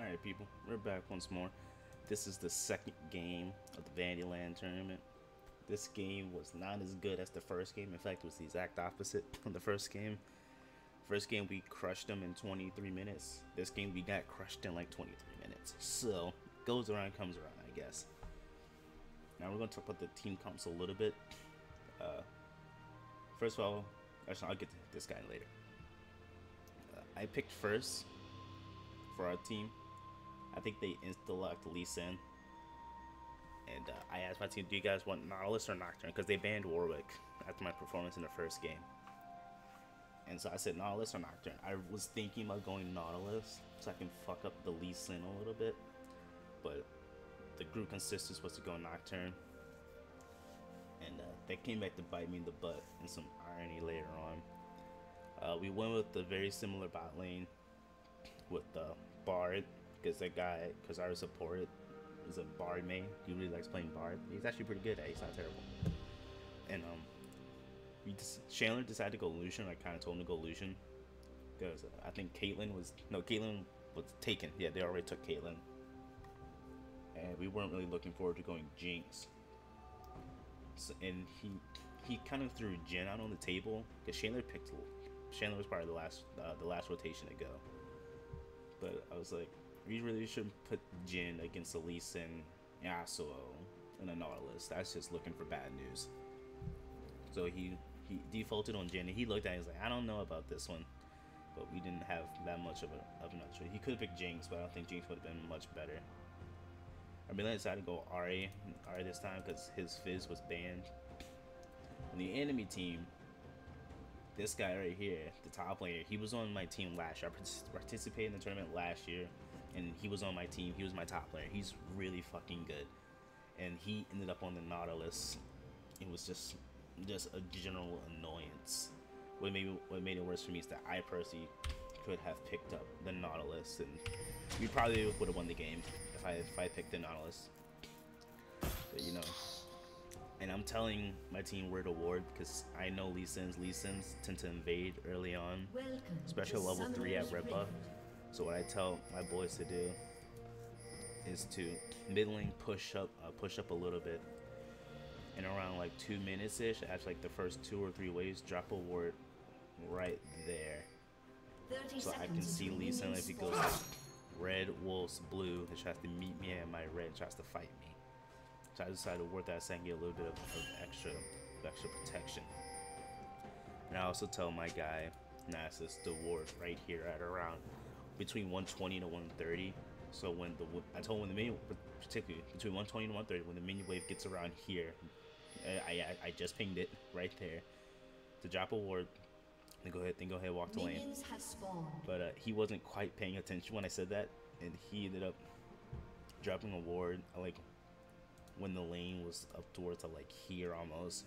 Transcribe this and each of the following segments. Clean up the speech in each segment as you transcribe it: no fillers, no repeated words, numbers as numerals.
Alright people, we're back once more. This is the second game of the VandyLAN tournament. This game was not as good as the first game. In fact, it was the exact opposite from the first game. First game we crushed them in 23 minutes. This game we got crushed in like 23 minutes. So, goes around comes around, I guess. Now we're going to talk about the team comps a little bit. First of all, actually I'll get to this guy later. I picked first for our team. I think they insta-locked Lee Sin. And I asked my team, do you guys want Nautilus or Nocturne? Because they banned Warwick after my performance in the first game. And so I said Nautilus or Nocturne. I was thinking about going Nautilus so I can fuck up the Lee Sin a little bit. But the group consensus was to go Nocturne. And that came back to bite me in the butt and some irony later on. We went with the very similar bot lane with Bard. Because our support is a Bard main. He really likes playing Bard. He's actually pretty good at it. He's not terrible. And Chandler decided to go Lucian. I kind of told him to go Lucian because I think Caitlyn was taken. Yeah, they already took Caitlyn, and we weren't really looking forward to going Jinx. So, and he kind of threw Jhin out on the table because Chandler was probably the last rotation to go. But I was like, we really shouldn't put Jhin against Elise and Yasuo and a Nautilus. That's just looking for bad news. So he defaulted on Jhin, and he looked at it and was like, I don't know about this one. But we didn't have that much of another choice. He could have picked Jinx, but I don't think Jinx would have been much better. I mean, I decided to go Ahri this time because his Fizz was banned. On the enemy team, this guy right here, the top laner, he was on my team last year. I participated in the tournament last year, and he was on my team. He was my top player. He's really fucking good, and he ended up on the Nautilus. It was just a general annoyance. What made it worse for me is that I personally could have picked up the Nautilus, and we probably would have won the game if I picked the Nautilus. But you know. And I'm telling my team where to ward because I know Lee Sins tend to invade early on, especially level 3 at red buff. So what I tell my boys to do is to mid lane push up a little bit, and around like 2 minutes ish, after like the first 2 or 3 waves, drop a ward right there, so I can see Lee Sin if he goes like red, wolves, blue, and tries to meet me at my red, tries to fight me. So I decided to ward that and get a little bit of extra protection. And I also tell my guy Nasus to ward right here at around between 120 to 130. So when the minion, particularly between 120 to 130, when the minion wave gets around here, I just pinged it right there to drop a ward. Then go ahead, walk the lane. But he wasn't quite paying attention when I said that, and he ended up dropping a ward like when the lane was up towards like here almost,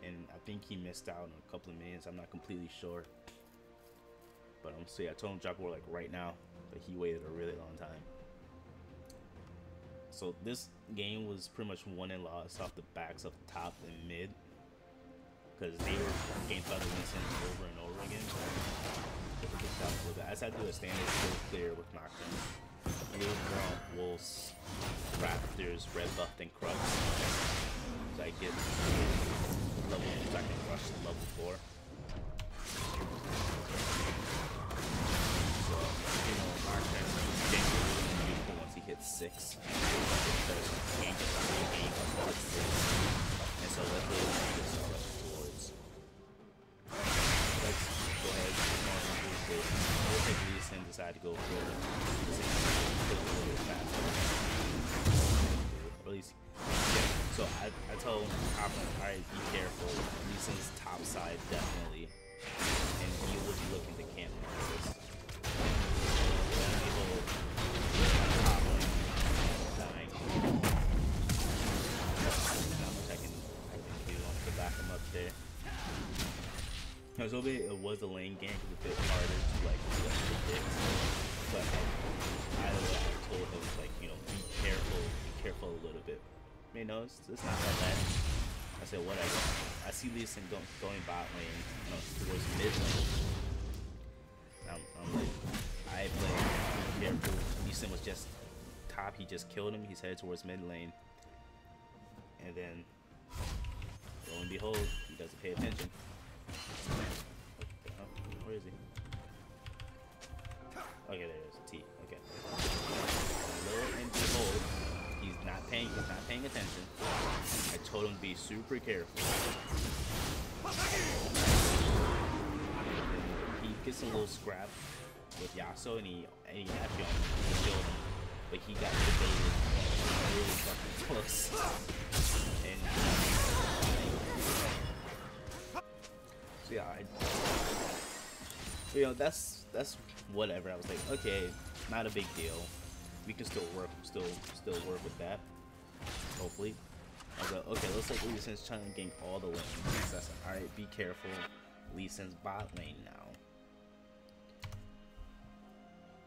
and I think he missed out on a couple of minutes. I'm not completely sure, but so yeah, I told him to drop a ward like right now, but he waited a really long time. So this game was pretty much won and lost off the backs of top and mid, because they were getting by the Winston over and over again. I decided to do a standard still clear with Nocturne. Blue, Brawl, Wolves, Raptors, Red Buff, and Crux. So I get level, so I can rush to level 4. So, you know, Nocturne games are really beautiful once he hits 6. Because he can't get the whole game up to 6. And so that's really what he gets all up towards. Let's go ahead and move on to the we'll take Lee and decide to go for it. At least, yeah. So I told him, alright, be careful. Lee Sin's top side definitely, and he will be looking to camp this. I can do to back him up there. I was hoping it was a lane game, because it's a bit harder to like predict. But either way, I told him like, you know, be careful a little bit. I mean, no, it's not that bad. I said whatever. I see Lee Sin going bot lane, you know, towards mid lane. I'm like, I play be careful. Lee Sin was just top. He just killed him. He's headed towards mid lane, and then lo and behold, he doesn't pay attention. Where is he? Okay, there it is. T. Okay. Lo and behold, he's not paying attention. I told him to be super careful. He gets a little scrap with Yasuo, and he actually almost killed him, but he got debated really fucking close. And so yeah, that's whatever. I was like, okay, not a big deal. We can still work with that. Hopefully. I was like, okay, looks like Lee Sin's trying to gank all the lanes. So I said, alright, be careful. Lee Sin's bot lane now.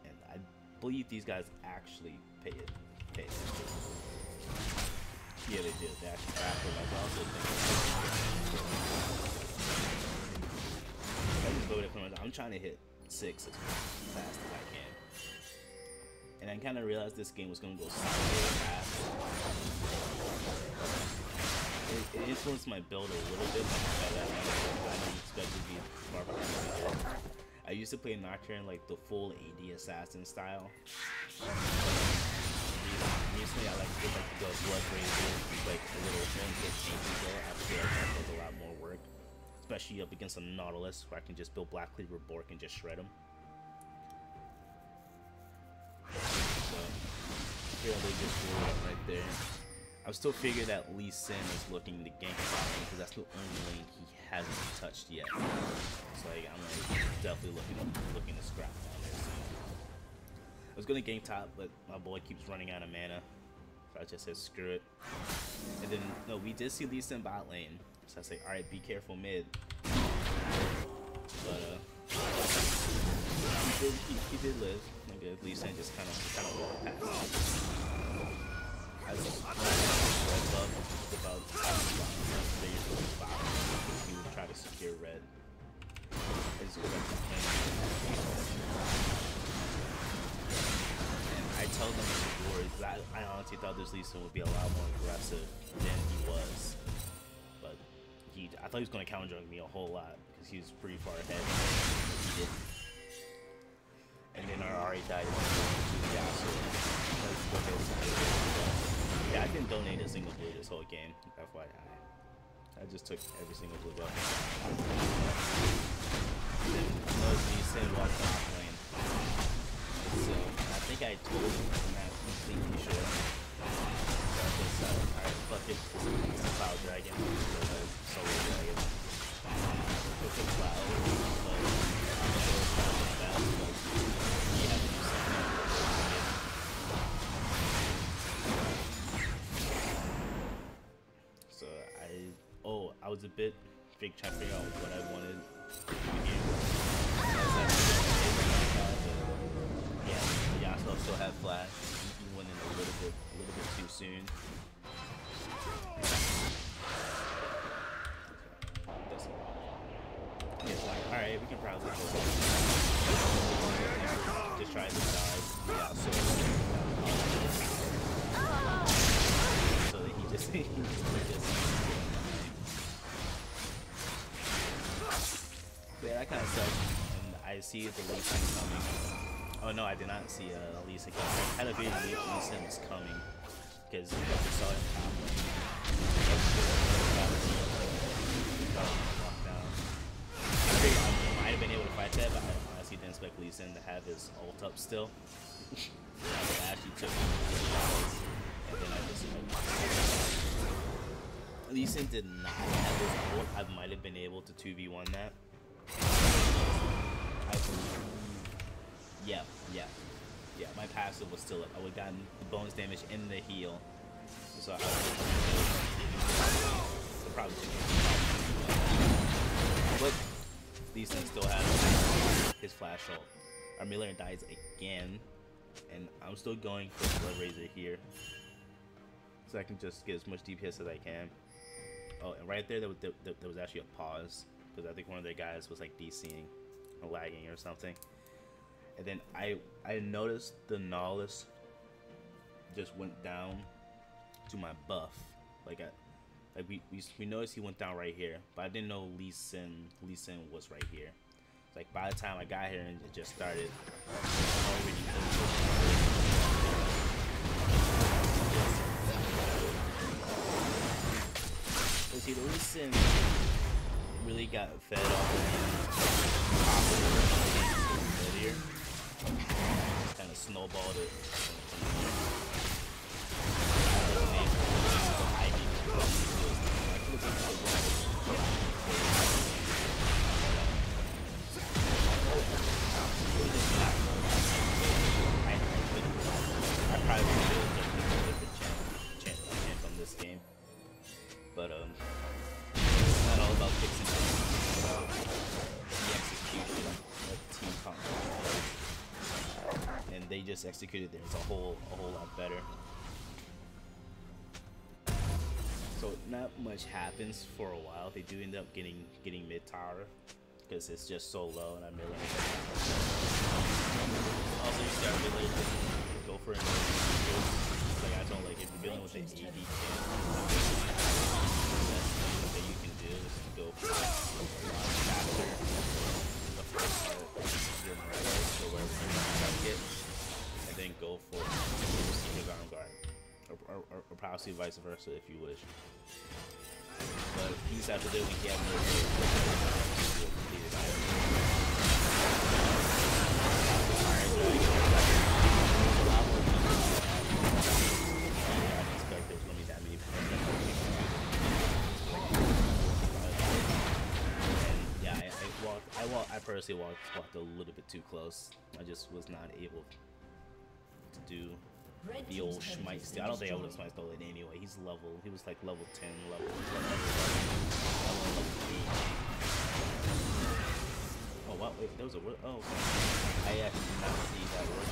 And I believe these guys actually pay attention. Yeah, they did. They actually trapped him. I also think I'm trying to hit 6 as fast as I can. And I kind of realized this game was going to go so fast. It influenced my build a little bit. I didn't expect to be far behind. I used to play Nocturne like the full AD assassin style. Recently, I like to go Blood Razor, like a little one-hit tanky build. I feel like that does a lot more work, especially up against a Nautilus, where I can just build Black Cleaver Bork and just shred him. So here they just blew it up right there. I still figure that Lee Sin is looking to gank lane because that's the only lane he hasn't touched yet. So like, I'm like definitely looking to scrap down there soon. I was gonna gank top, but my boy keeps running out of mana, so I just said screw it. And then no, we did see Lee Sin bot lane, so I say, all right, be careful mid. But he did live. Okay, Lee Sin just kind of walked past him. I just love about he would try to secure red. And I tell them before, I honestly thought this Lee Sin would be a lot more aggressive than he was. But I thought he was going to counter me a whole lot because he was pretty far ahead. He didn't. And then I already died to yeah, I didn't donate a single blue this whole game, FYI. I just took every single blue buff. Then Lee Sin walked off lane. So I think I told him I'm not completely sure. So I just alright, fuck it. It's a Cloud Dragon. Solo Dragon. It's a Cloud. I was a bit trying to figure out what I wanted in the game. Yeah, Yasuo still had flash. He went in a little bit too soon. It's like, alright, we can probably go. Just try to dodge Yasuo. So that he just yeah, that kind of sucks. And I see the Lee Sin coming. Oh no, I did not see Lee Sin coming. I had a feeling Lee Sin was coming because I saw him top lane. I might have been able to fight that, but I honestly didn't expect Lee Sin to have his ult up still. I actually took him, and then I just Lee Sin did not have his ult. I might have been able to 2v1 that. Yeah, my passive was still up. I would have gotten the bonus damage in the heal. So I would probably but Lee Sin still has his flash ult. Our Miller dies again, and I'm still going for Blood Razor here. So I can just get as much DPS as I can. Oh, and right there, there was actually a pause. Because I think one of their guys was like DCing or lagging or something. and then I noticed the knowledge just went down to my buff. Like we noticed he went down right here, but I didn't know Lee Sin was right here. Like by the time I got here and it just started already. You see, the Lee Sin really got fed off earlier. Just kind of snowballed it. I probably would have just a different champ on this game, but it's not all about fixing things. It's about the execution of team comp, and they just executed theirs a whole lot better. So not much happens for a while. They do end up getting mid tower because it's just so low, and I'm mid lane. Also, you start mid lane, go for it. Like I told, like if you're dealing with an AD camp, the best thing that you can do is to go for faster the first part of your meta, so where you get, and then go for your arm guard. Or possibly vice versa if you wish. But he's after doing he had no I personally walked a little bit too close. I just was not able to do the old Schmite steal. I don't think I would have Schmite stolen anyway. He was like level 10, level 8. Oh wow, wait, there was a word. Oh, okay. I actually did not see that word.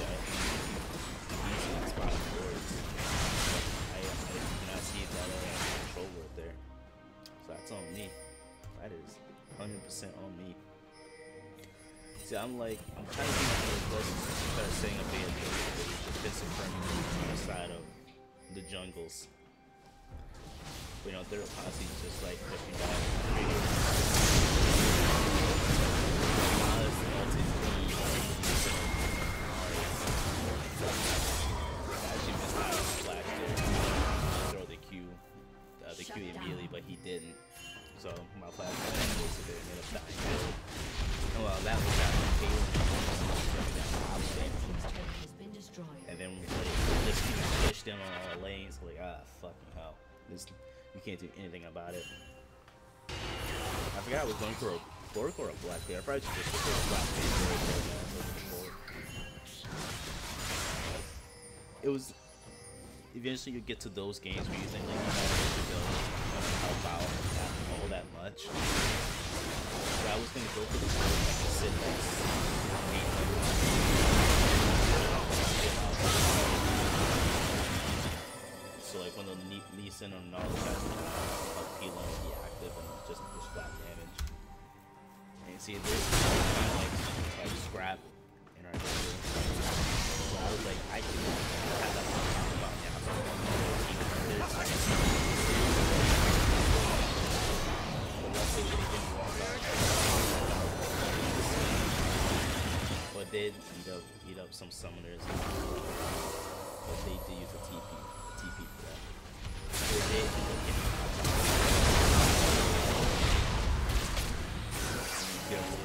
Easy spot of words. I did not see that control word there. So that's on me. That is 100% on me. See, I'm trying to think of the start setting up a defensive perimeter on the side of the jungles. But, you know, they're honestly just like pushing down. I actually missed out on the flash there. Throw the Q immediately, but he didn't. So my flash basically ended up dying. Well, that was that and then we just pushed them on all lanes. Like, fucking hell. You can't do anything about it. I forgot I was going for a Bork or a Black Bear. I probably should just go for a Black Bear. It was eventually you get to those games where you think like you don't help out all that much. I was gonna go for the sit so like when the Lee Sin or Gnarls guys help peel and be active and just flat damage. And you see this kind of like scrap in our area. So I was like, I can have that about now. But did eat up some summoners, but they did use a TP for that. They did end up getting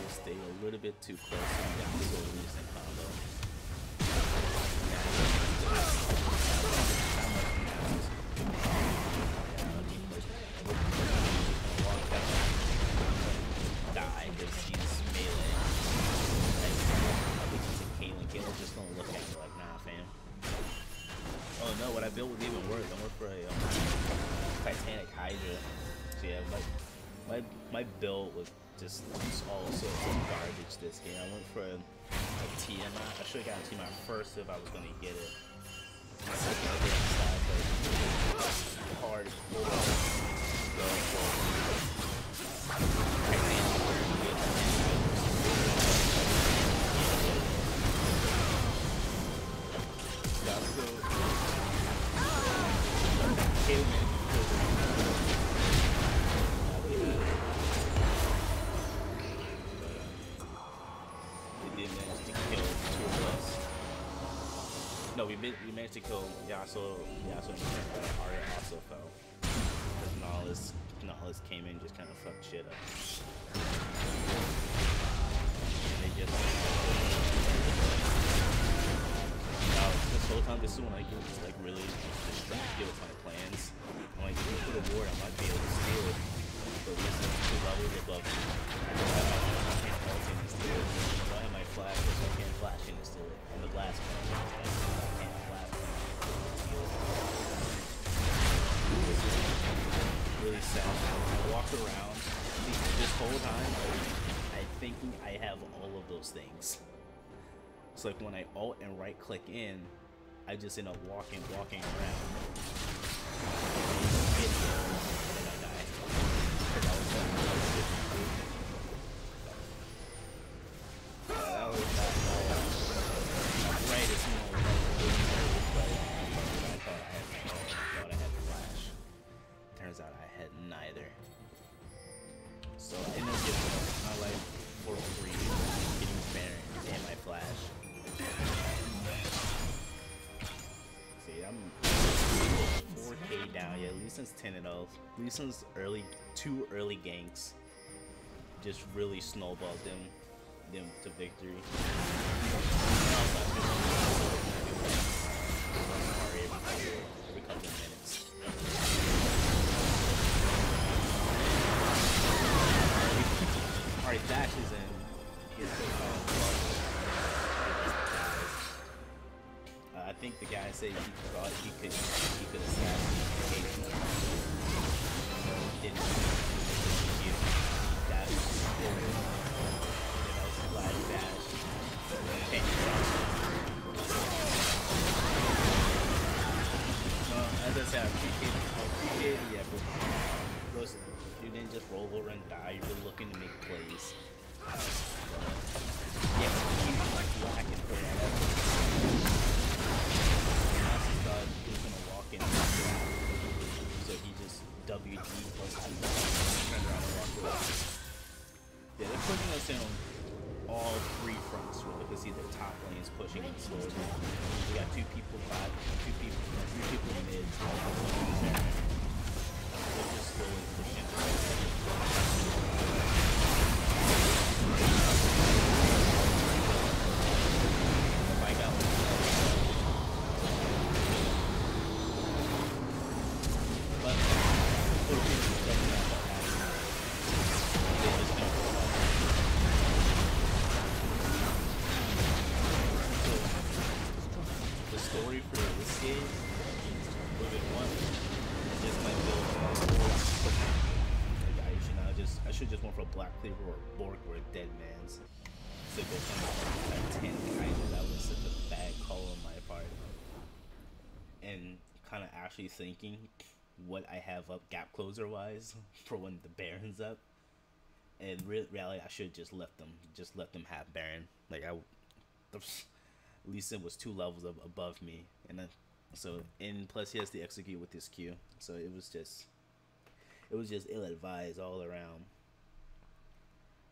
stay a little bit too close and got to go recent combo. Die because he's melee. Kalen's just gonna look at me like, nah, fam. Oh no, what I built was even worse. I went for a Titanic Hydra. So yeah, my build was just all sorts of garbage this game. I went for a TMI. I should have gotten a TMI first if I was gonna get it. My second I did side, but hard. So Caleb managed to kill the we did manage to kill two of us. No, we managed to kill Yasuo. Yasuo and Arya also fell. Because Nahus came in and just kind of fucked shit up. And they just this whole time, this is when I get like really distracted with my plans. I'm like, if you put a ward, I might be able to steal it. But this is 2 levels above me. I can't ult and steal it. So I have my flash, so I can't flash and steal it. And the blast one, I can't flash and steal it. This is really sad. I walk around this whole time, I'm thinking I have all of those things. It's like when I alt and right click in, I just end up walking around. And then I die. That was right as soon as I thought I had flash. Turns out I had neither. So I ended up getting my life for free, getting Baron and my flash. See, I'm 4K down. Yeah, Lee Sin's 10-0. Lee Sin's two early ganks just really snowballed them to victory. Every couple of minutes. Alright, dashes in. Gets I think the guy said he thought he could assassinate Kate. Didn't execute. That was flash dash. As I said, I appreciate the effort. Bros, you didn't just roll over and die. You were looking to make plays. Yeah, keep whacking for that. He was gonna walk in, so he just WD plus 2 turned around and walked away. Yeah, they're pushing us in on all 3 fronts. Really, because see their top lane is pushing in slowly. We got 2 people back, 3 people in mid. They're just slowly pushing. If I got the story for this game was it one just my build I should just went for Black Cleaver or Bork or Dead Man's. So go from 10 kind of, that was such a bad call on my part. And kind of actually thinking what I have up gap closer wise for when the Baron's up, and reality I should just let them have Baron. Like Lee Sin was 2 levels above me, and then and plus he has to execute with his Q, so it was just ill advised all around.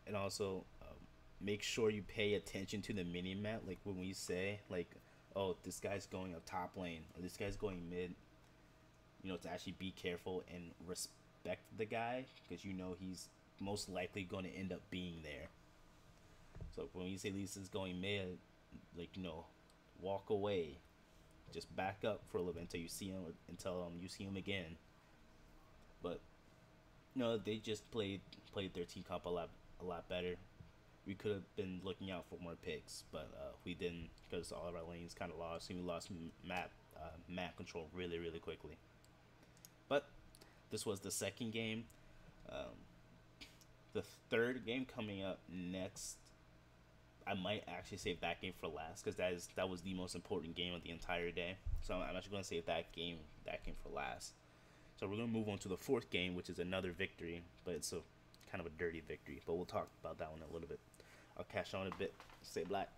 And also make sure you pay attention to the mini map, like when we say like, oh, this guy's going up top lane or this guy's going mid, you know, to actually be careful and respect the guy, because you know he's most likely going to end up being there. So when you say Lisa's going mid, like, you know, walk away, just back up for a little bit until you see him, you see him again. But no, they just played their team comp a lot better. We could have been looking out for more picks, but we didn't, because all of our lanes kind of lost, and we lost map control really quickly. But this was the second game. The third game coming up next, I might actually save that game for last, because that was the most important game of the entire day. So I'm actually going to save that game for last. So we're going to move on to the fourth game, which is another victory, but it's a kind of a dirty victory. But we'll talk about that one a little bit. I'll cash on a bit. Stay black.